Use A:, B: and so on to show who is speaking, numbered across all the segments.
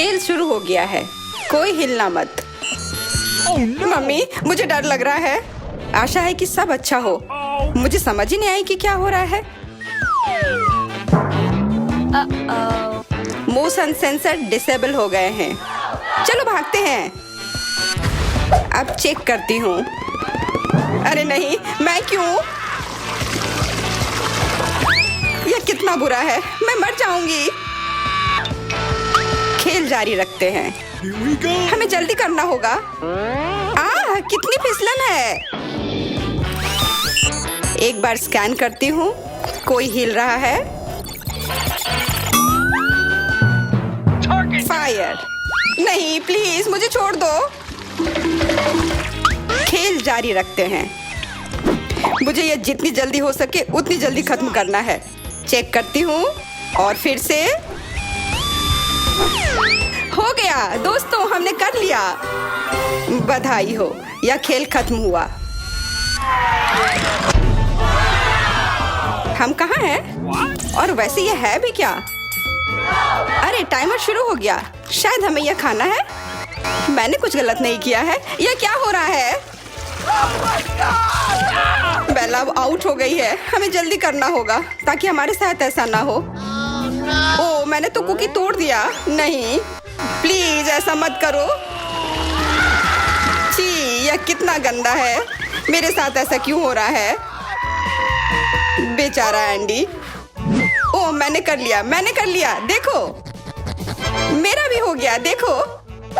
A: खेल शुरू हो गया है, कोई हिलना मत। मम्मी, मुझे डर लग रहा है। आशा है कि सब अच्छा हो। मुझे समझ ही नहीं आई कि क्या हो रहा है। मोशन सेंसर डिसेबल हो गए हैं। चलो भागते हैं। अब चेक करती हूँ। अरे नहीं, मैं क्यों? यह कितना बुरा है, मैं मर जाऊंगी। खेल जारी रखते हैं। हमें जल्दी करना होगा। कितनी फिसलन है। एक बार स्कैन करती हूँ, कोई हिल रहा है। फायर। नहीं, प्लीज मुझे छोड़ दो। खेल जारी रखते हैं। मुझे यह जितनी जल्दी हो सके उतनी जल्दी खत्म करना है। चेक करती हूँ और फिर से हो गया। दोस्तों, हमने कर लिया। बधाई हो, यह खेल खत्म हुआ। हम कहाँ हैं? और वैसे यह है भी क्या? अरे टाइमर शुरू हो गया। शायद हमें यह खाना है। मैंने कुछ गलत नहीं किया है। यह क्या हो रहा है? बेला अब आउट हो गई है। हमें जल्दी करना होगा ताकि हमारे साथ ऐसा ना हो। ओह, मैंने तो कुकी तोड़ दिया। नहीं, प्लीज ऐसा मत करो। छी, यह कितना गंदा है। मेरे साथ ऐसा क्यों हो रहा है? बेचारा एंडी। ओह, मैंने कर लिया। देखो, मेरा भी हो गया। देखो,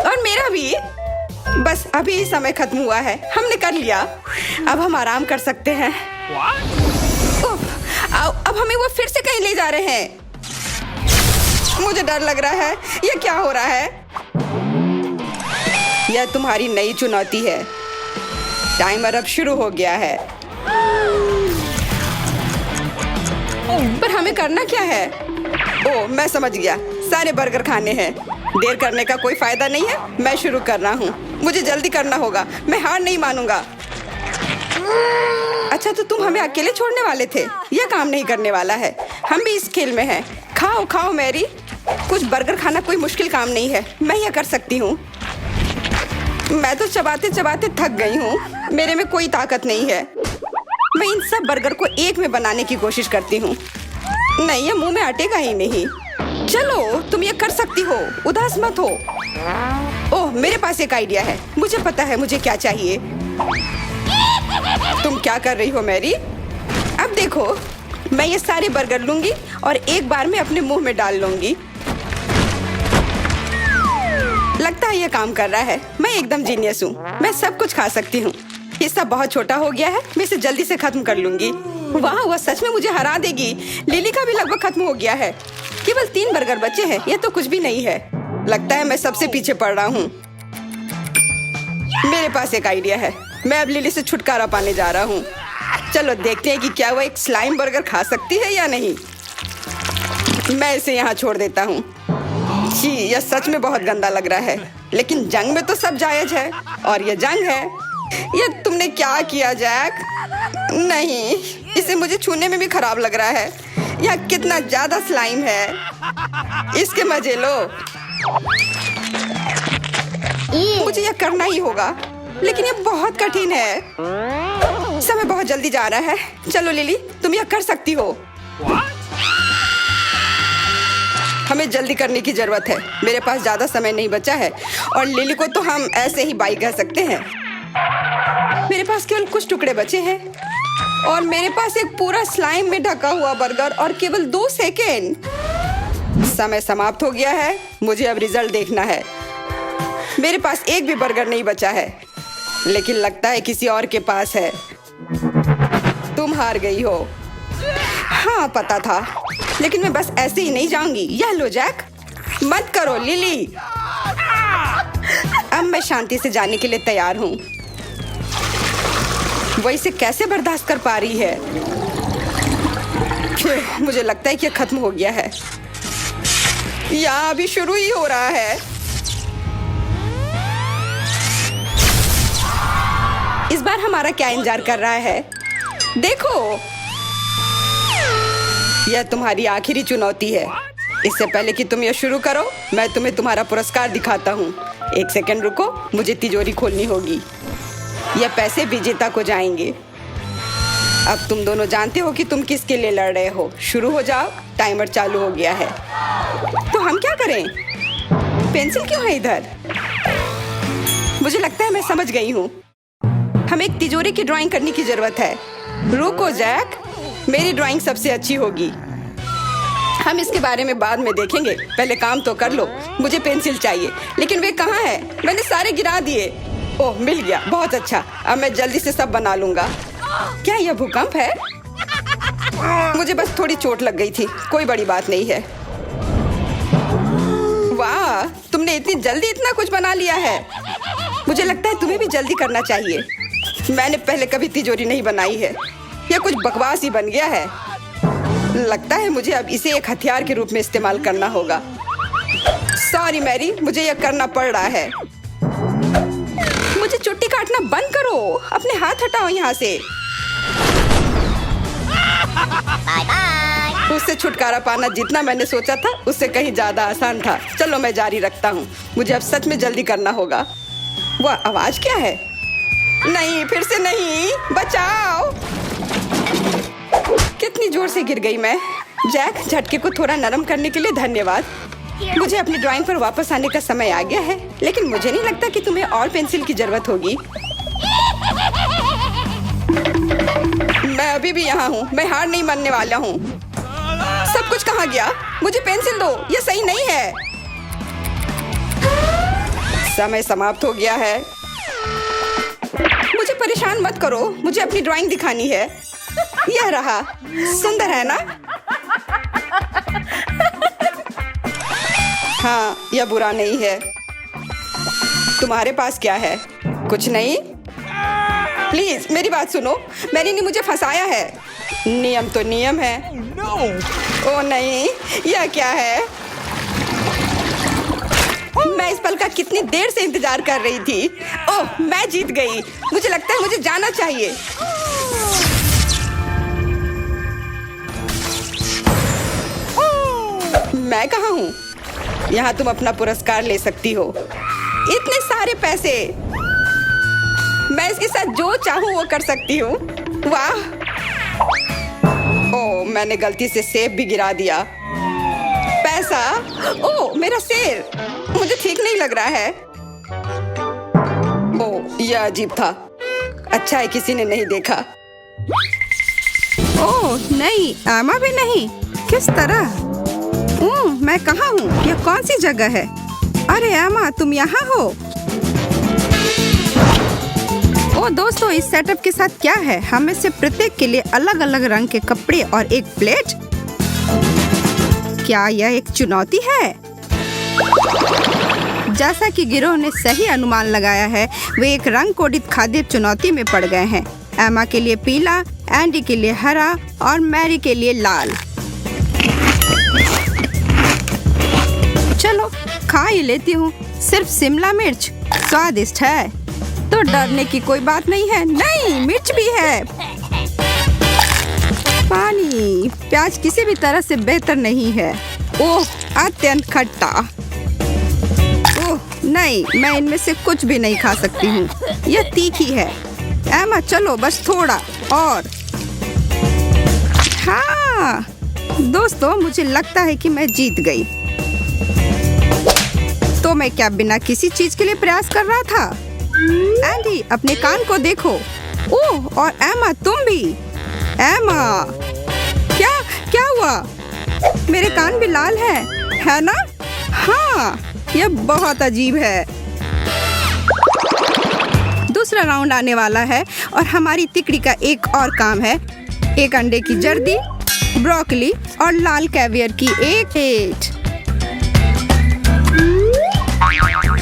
A: और मेरा भी। बस अभी समय खत्म हुआ है। हमने कर लिया। अब हम आराम कर सकते हैं। अब हमें वो फिर से कहीं ले जा रहे हैं। मुझे डर लग रहा है। यह क्या हो रहा है? यह तुम्हारी नई चुनौती है। टाइमर अब शुरू हो गया है। पर हमें करना क्या है? ओह, मैं समझ गया। सारे बर्गर खाने हैं। देर करने का कोई फायदा नहीं है। मैं शुरू कर रहा हूँ। मुझे जल्दी करना होगा। मैं हार नहीं मानूंगा। अच्छा, तो तुम हमें अकेले छोड़ने वाले थे। यह काम नहीं करने वाला है। हम भी इस खेल में हैं। खाओ खाओ मैरी। कुछ बर्गर खाना कोई मुश्किल काम नहीं है। मैं यह कर सकती हूँ। मैं तो चबाते चबाते थक गई हूँ। मेरे में कोई ताकत नहीं है। मैं इन सब बर्गर को एक में बनाने की कोशिश करती हूँ। नहीं, ये मुंह में अटेगा ही नहीं। चलो, तुम ये कर सकती हो। उदास मत हो। ओह, मेरे पास एक आइडिया है। मुझे पता है मुझे क्या चाहिए। तुम क्या कर रही हो मैरी? अब देखो, मैं ये सारे बर्गर लूंगी और एक बार में अपने मुंह में डाल लूंगी। लगता है ये काम कर रहा है। मैं एकदम जीनियस हूँ। मैं सब कुछ खा सकती हूँ। ये सब बहुत छोटा हो गया है। मैं इसे जल्दी से खत्म कर लूंगी। वाह, वह सच में मुझे हरा देगी। लिली का भी लगभग खत्म हो गया है। केवल 3 बर्गर बचे हैं। यह तो कुछ भी नहीं है। लगता है मैं सबसे पीछे पड़ रहा हूँ। मेरे पास एक आइडिया है। मैं अब लिली से छुटकारा पाने जा रहा हूँ। चलो देखते हैं कि क्या वह एक स्लाइम बर्गर खा सकती है या नहीं। मैं इसे यहाँ छोड़ देता हूँ। छी, यह सच में बहुत गंदा लग रहा है। लेकिन जंग में तो सब जायज है और यह जंग है। यह तुमने क्या किया जैक? नहीं, इसे मुझे छूने में भी खराब लग रहा है। यह कितना ज्यादा स्लाइम है। इसके मजे लो। मुझे यह करना ही होगा, लेकिन यह बहुत कठिन है। समय बहुत जल्दी जा रहा है। चलो लिली, तुम यह कर सकती हो। हमें जल्दी करने की जरूरत है। मेरे पास ज्यादा समय नहीं बचा है और लिली को तो हम ऐसे ही बाई कह सकते हैं। मेरे पास केवल कुछ टुकड़े बचे हैं और मेरे पास एक पूरा स्लाइम में ढका हुआ बर्गर और केवल 2 सेकेंड। समय समाप्त हो गया है। मुझे अब रिजल्ट देखना है। मेरे पास एक भी बर्गर नहीं बचा है, लेकिन लगता है किसी और के पास है। तुम हार गई हो। हाँ, पता था, लेकिन मैं बस ऐसे ही नहीं जाऊंगी। यह लो जैक। मत करो लिली। अब मैं शांति से जाने के लिए तैयार हूँ। वो इसे कैसे बर्दाश्त कर पा रही है? मुझे लगता है कि यह खत्म हो गया है। या अभी शुरू ही हो रहा है। इस बार हमारा क्या इंतजार कर रहा है? देखो, यह तुम्हारी आखिरी चुनौती है। इससे पहले कि तुम यह शुरू करो, मैं तुम्हें तुम्हारा पुरस्कार दिखाता हूँ। 1 सेकंड रुको, मुझे तिजोरी खोलनी होगी। यह पैसे विजेता को जाएंगे। अब तुम दोनों जानते हो कि तुम किसके लिए लड़ रहे हो। शुरू हो जाओ, टाइमर चालू हो गया है। तो हम क्या करें? पेंसिल क्यों है इधर? मुझे लगता है मैं समझ गई हूँ। हमें एक तिजोरी की ड्राइंग करने की जरूरत है। रुको जैक, मेरी ड्राइंग सबसे अच्छी होगी। हम इसके बारे में बाद में देखेंगे, पहले काम तो कर लो। मुझे पेंसिल चाहिए, लेकिन वे कहाँ है? मैंने सारे गिरा दिए। ओह, मिल गया, बहुत अच्छा। अब मैं जल्दी से सब बना लूंगा। क्या यह भूकंप है? मुझे बस थोड़ी चोट लग गई थी, कोई बड़ी बात नहीं है। वाह, तुमने इतनी जल्दी इतना कुछ बना लिया है। मुझे लगता है तुम्हें भी जल्दी करना चाहिए। मैंने पहले कभी तिजोरी नहीं बनाई है। यह कुछ बकवास ही बन गया है। लगता है मुझे अब इसे एक हथियार के रूप में इस्तेमाल करना होगा। सॉरी मैरी, मुझे यह करना पड़ रहा है। मुझे चुट्टी काटना बंद करो, अपने हाथ हटाओ यहाँ से। Bye bye. उससे छुटकारा पाना जितना मैंने सोचा था उससे कहीं ज्यादा आसान था। चलो मैं जारी रखता हूँ, मुझे अब सच में जल्दी करना होगा। वह आवाज क्या है? नहीं, फिर से नहीं, बचाओ। कितनी जोर से गिर गई मैं। जैक, झटके को थोड़ा नरम करने के लिए धन्यवाद। मुझे अपनी ड्राइंग पर वापस आने का समय आ गया है, लेकिन मुझे नहीं लगता कि तुम्हें और पेंसिल की जरूरत होगी। मैं अभी भी यहाँ हूँ, मैं हार नहीं मानने वाला हूँ। सब कुछ कहाँ गया? मुझे पेंसिल दो, यह सही नहीं है। समय समाप्त हो गया है। मुझे परेशान मत करो, मुझे अपनी ड्राइंग दिखानी है। यह रहा, सुंदर है ना? हाँ, यह बुरा नहीं है। तुम्हारे पास क्या है? कुछ नहीं? प्लीज मेरी बात सुनो, मैरी ने मुझे फंसाया है। नियम तो नियम है। ओह नहीं, यह क्या है? मैं इस पल का कितनी देर से इंतजार कर रही थी। ओह, मैं जीत गई। मुझे लगता है मुझे जाना चाहिए। मैं कहाँ हूँ? यहाँ तुम अपना पुरस्कार ले सकती हो। इतने सारे पैसे, मैं इसके साथ जो चाहूँ वो कर सकती हूँ। वाह! ओह, मैंने गलती से सेब भी गिरा दिया। पैसा? ओह, मेरा सिर। मुझे ठीक नहीं लग रहा है। ओह, यह अजीब था। अच्छा है किसी ने नहीं देखा। ओह नहीं, आमा भी नहीं। किस तरह? मैं कहाँ हूँ? यह कौन सी जगह है? अरे आमा, तुम यहाँ हो? ओ दोस्तों, इस सेटअप के साथ क्या है? हम में से प्रत्येक के लिए अलग अलग रंग के कपड़े और एक प्लेट। क्या यह एक चुनौती है? जैसा कि गिरोह ने सही अनुमान लगाया है, वे एक रंग कोडित खाद्य चुनौती में पड़ गए हैं। एमा के लिए पीला, एंडी के लिए हरा और मैरी के लिए लाल। चलो खा ही लेती हूँ। सिर्फ शिमला मिर्च स्वादिष्ट है तो डरने की कोई बात नहीं है। नहीं, मिर्च भी है। पानी, प्याज किसी भी तरह से बेहतर नहीं है। ओह, अत्यंत खट्टा। ओह नहीं, मैं इनमें से कुछ भी नहीं खा सकती हूँ। यह तीखी है। एमा चलो बस थोड़ा और। हाँ दोस्तों, मुझे लगता है कि मैं जीत गई। तो मैं क्या बिना किसी चीज के लिए प्रयास कर रहा था? एंडी, अपने कान को देखो। ओह, और एमा तुम भी। एमा, क्या हुआ? मेरे कान भी लाल है ना? हाँ, यह बहुत अजीब है। दूसरा राउंड आने वाला है और हमारी तिकड़ी का एक और काम है। एक अंडे की जर्दी, ब्रोकली और लाल कैवियर की एक प्लेट।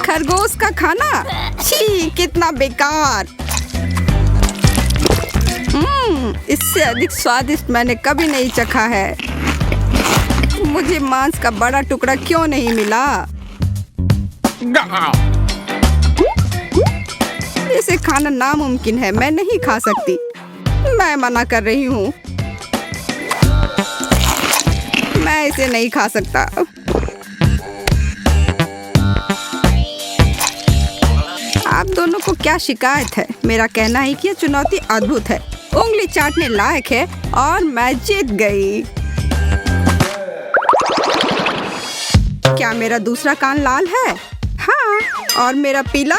A: खरगोश का खाना? छी, कितना बेकार। इससे अधिक स्वादिष्ट मैंने कभी नहीं चखा है। मुझे मांस का बड़ा टुकड़ा क्यों नहीं मिला? इसे खाना नामुमकिन है, मैं नहीं खा सकती। मैं मना कर रही हूँ, मैं इसे नहीं खा सकता। क्या शिकायत है। मेरा कहना है कि ये चुनौती अद्भुत है, उंगली चाटने लायक है और मैं जीत गई। क्या मेरा दूसरा कान लाल है? हाँ, और मेरा पीला?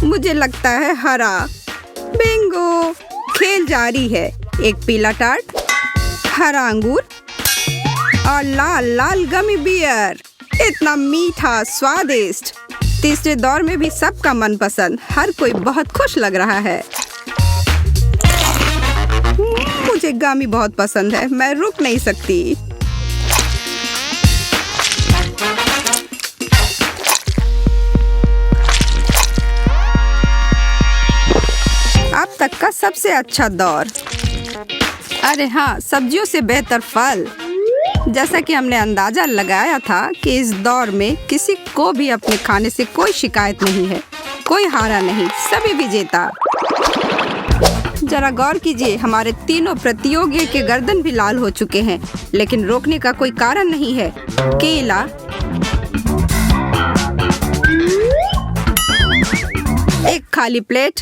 A: मुझे लगता है हरा। बिंगो! खेल जारी है। एक पीला टार्ट, हरा अंगूर और लाल लाल गमी बियर। इतना मीठा, स्वादिष्ट। तीसरे दौर में भी सबका मनपसंद। हर कोई बहुत खुश लग रहा है। मुझे गमी बहुत पसंद है, मैं रुक नहीं सकती। अब तक का सबसे अच्छा दौर। अरे हाँ, सब्जियों से बेहतर फल। जैसा कि हमने अंदाजा लगाया था कि इस दौर में किसी को भी अपने खाने से कोई शिकायत नहीं है। कोई हारा नहीं, सभी विजेता। जरा गौर कीजिए, हमारे तीनों प्रतियोगी के गर्दन भी लाल हो चुके हैं, लेकिन रोकने का कोई कारण नहीं है। केला, एक खाली प्लेट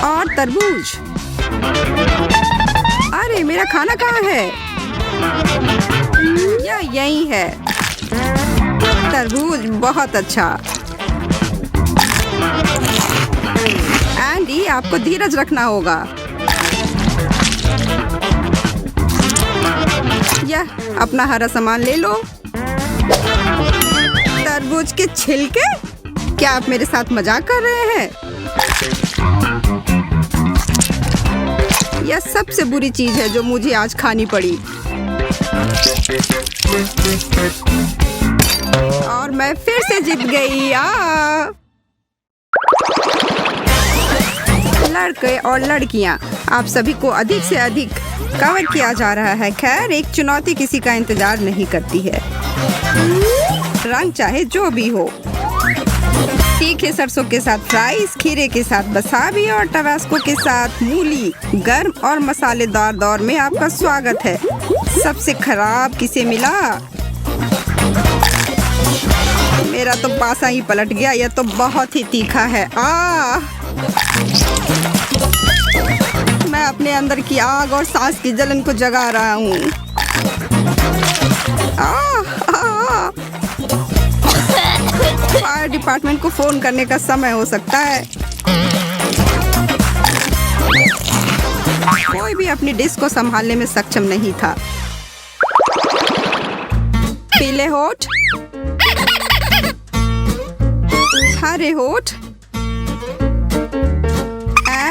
A: और तरबूज। अरे मेरा खाना कहाँ है? यही है। तरबूज बहुत अच्छा। एंडी, आपको धीरज रखना होगा। यह अपना हरा सामान ले लो। तरबूज के छिलके? क्या आप मेरे साथ मजाक कर रहे हैं? यह सबसे बुरी चीज है जो मुझे आज खानी पड़ी। और मैं फिर से जीत गई। लड़के और लड़कियां, आप सभी को अधिक से अधिक कवर किया जा रहा है। खैर, एक चुनौती किसी का इंतजार नहीं करती है, रंग चाहे जो भी हो। तीखे सरसों के साथ फ्राइज, खीरे के साथ वसाबी और टबास्को के साथ मूली। गर्म और मसालेदार दौर में आपका स्वागत है। सबसे खराब किसे मिला? मेरा तो पासा ही पलट गया। यह तो बहुत ही तीखा है। मैं अपने अंदर की आग और सांस की जलन को जगा रहा हूँ। फायर डिपार्टमेंट को फोन करने का समय हो सकता है। कोई भी अपनी डिश को संभालने में सक्षम नहीं था। पीले होठ, हरे होठ।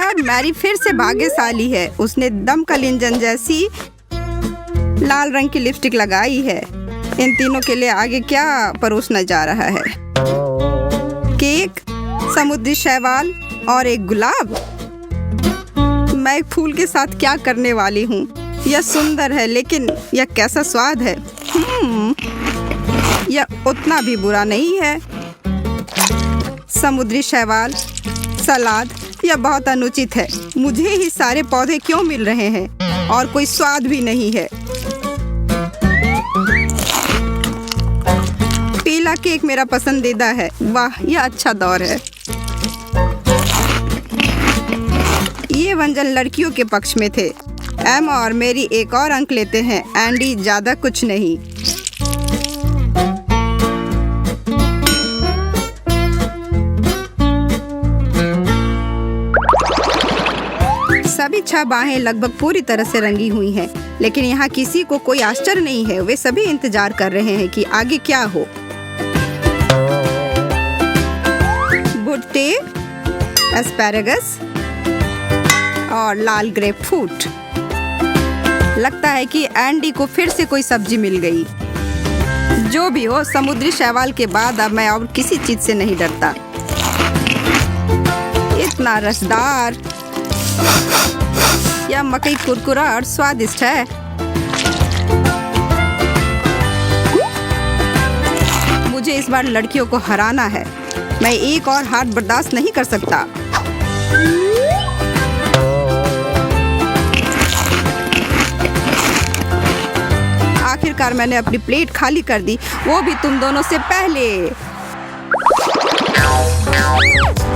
A: और मैरी फिर से भाग्यशाली है। उसने दमकल इंजन जैसी लाल रंग की लिपस्टिक लगाई है। इन तीनों के लिए आगे क्या परोसना जा रहा है? केक, समुद्री शैवाल और एक गुलाब। मैं एक फूल के साथ क्या करने वाली हूँ? यह सुंदर है, लेकिन यह कैसा स्वाद है। यह उतना भी बुरा नहीं है। समुद्री शैवाल, सलाद। यह बहुत अनुचित है। मुझे ही सारे पौधे क्यों मिल रहे हैं और कोई स्वाद भी नहीं है। पीला केक मेरा पसंदीदा है। वाह, यह अच्छा दौर है। ये व्यंजन लड़कियों के पक्ष में थे। एम और मेरी एक और अंक लेते हैं। एंडी ज्यादा कुछ नहीं। सभी 6 बाहें लगभग पूरी तरह से रंगी हुई हैं, लेकिन यहाँ किसी को कोई आश्चर्य नहीं है। वे सभी इंतजार कर रहे हैं कि आगे क्या हो। भुट्टे, एस्पैरागस और लाल ग्रेपफ्रूट। लगता है कि एंडी को फिर से कोई सब्जी मिल गई। जो भी हो, समुद्री शैवाल के बाद अब मैं और किसी चीज से नहीं डरता। इतना रसदार। यह मकई कुरकुरा और स्वादिष्ट है। मुझे इस बार लड़कियों को हराना है। मैं एक और हार बर्दाश्त नहीं कर सकता। आखिरकार मैंने अपनी प्लेट खाली कर दी, वो भी तुम दोनों से पहले।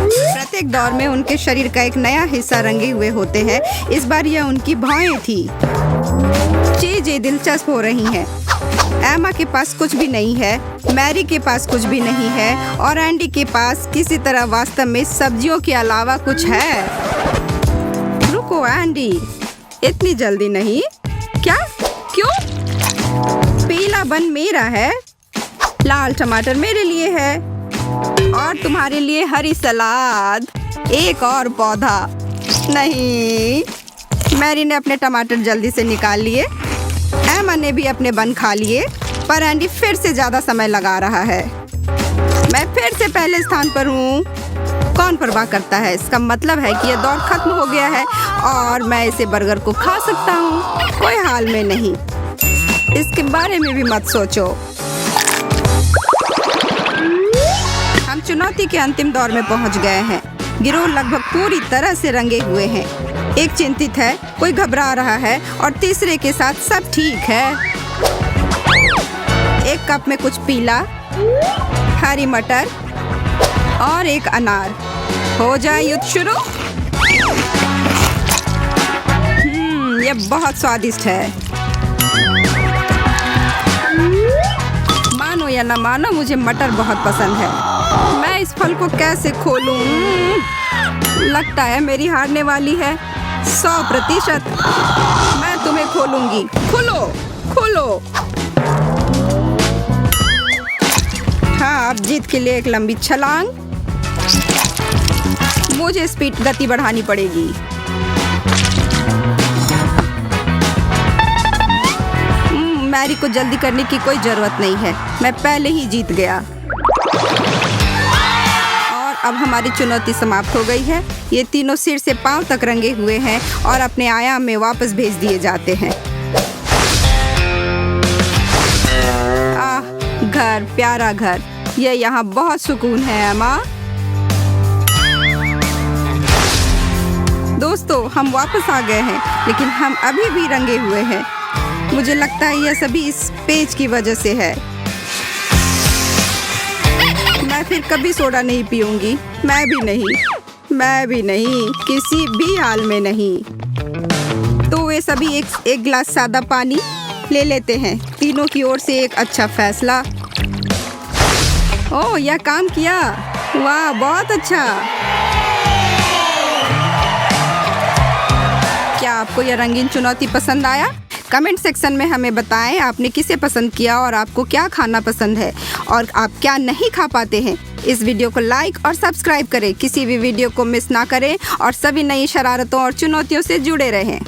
A: प्रत्येक दौर में उनके शरीर का एक नया हिस्सा रंगे हुए होते हैं। इस बार यह उनकी भौहें थी। चीजें दिलचस्प हो रही हैं। एमा के पास कुछ भी नहीं है, मैरी के पास कुछ भी नहीं है और एंडी के पास किसी तरह वास्तव में सब्जियों के अलावा कुछ है। रुको एंडी, इतनी जल्दी नहीं। क्या? क्यों? पीला बन मेरा है, लाल टमाटर मेरे लिए है और तुम्हारे लिए हरी सलाद। एक और पौधा नहीं। मैरी ने अपने टमाटर जल्दी से निकाल लिए। एमा ने भी अपने बन खा लिए, पर एंडी फिर से ज्यादा समय लगा रहा है। मैं फिर से पहले स्थान पर हूँ। कौन परवाह करता है? इसका मतलब है कि यह दौड़ खत्म हो गया है और मैं इसे बर्गर को खा सकता हूँ। कोई हाल में नहीं। इसके बारे में भी मत सोचो। हम चुनौती के अंतिम दौर में पहुंच गए हैं। गिरोह लगभग पूरी तरह से रंगे हुए हैं। एक चिंतित है, कोई घबरा रहा है और तीसरे के साथ सब ठीक है। एक कप में कुछ पीला, हरी मटर और एक अनार। हो जाए युद्ध शुरू। यह बहुत स्वादिष्ट है। मानो या न मानो, मुझे मटर बहुत पसंद है। मैं इस फल को कैसे खोलूं? लगता है मेरी हारने वाली है। 100%। मैं तुम्हें खोलूंगी। खोलो, खोलो। हाँ, अब जीत के लिए एक लंबी छलांग। मुझे स्पीड गति बढ़ानी पड़ेगी। मैरी को जल्दी करने की कोई जरूरत नहीं है। मैं पहले ही जीत गया। और अब हमारी चुनौती समाप्त हो गई है। ये तीनों सिर से पांव तक रंगे हुए हैं और अपने आयाम में वापस भेज दिए जाते हैं। घर, प्यारा घर। ये यहाँ बहुत सुकून है एमा। दोस्तों, हम वापस आ गए हैं, लेकिन हम अभी भी रंगे हुए हैं। मुझे लगता है यह सभी इस पेज की वजह से है। मैं फिर कभी सोडा नहीं पीऊंगी। मैं भी नहीं, किसी भी हाल में नहीं। तो वे सभी एक गिलास सादा पानी ले लेते हैं। तीनों की ओर से एक अच्छा फैसला। ओह, यह काम किया। वाह, बहुत अच्छा। क्या आपको यह रंगीन चुनौती पसंद आया? कमेंट सेक्शन में हमें बताएं आपने किसे पसंद किया और आपको क्या खाना पसंद है और आप क्या नहीं खा पाते हैं। इस वीडियो को लाइक और सब्सक्राइब करें। किसी भी वीडियो को मिस ना करें और सभी नई शरारतों और चुनौतियों से जुड़े रहें।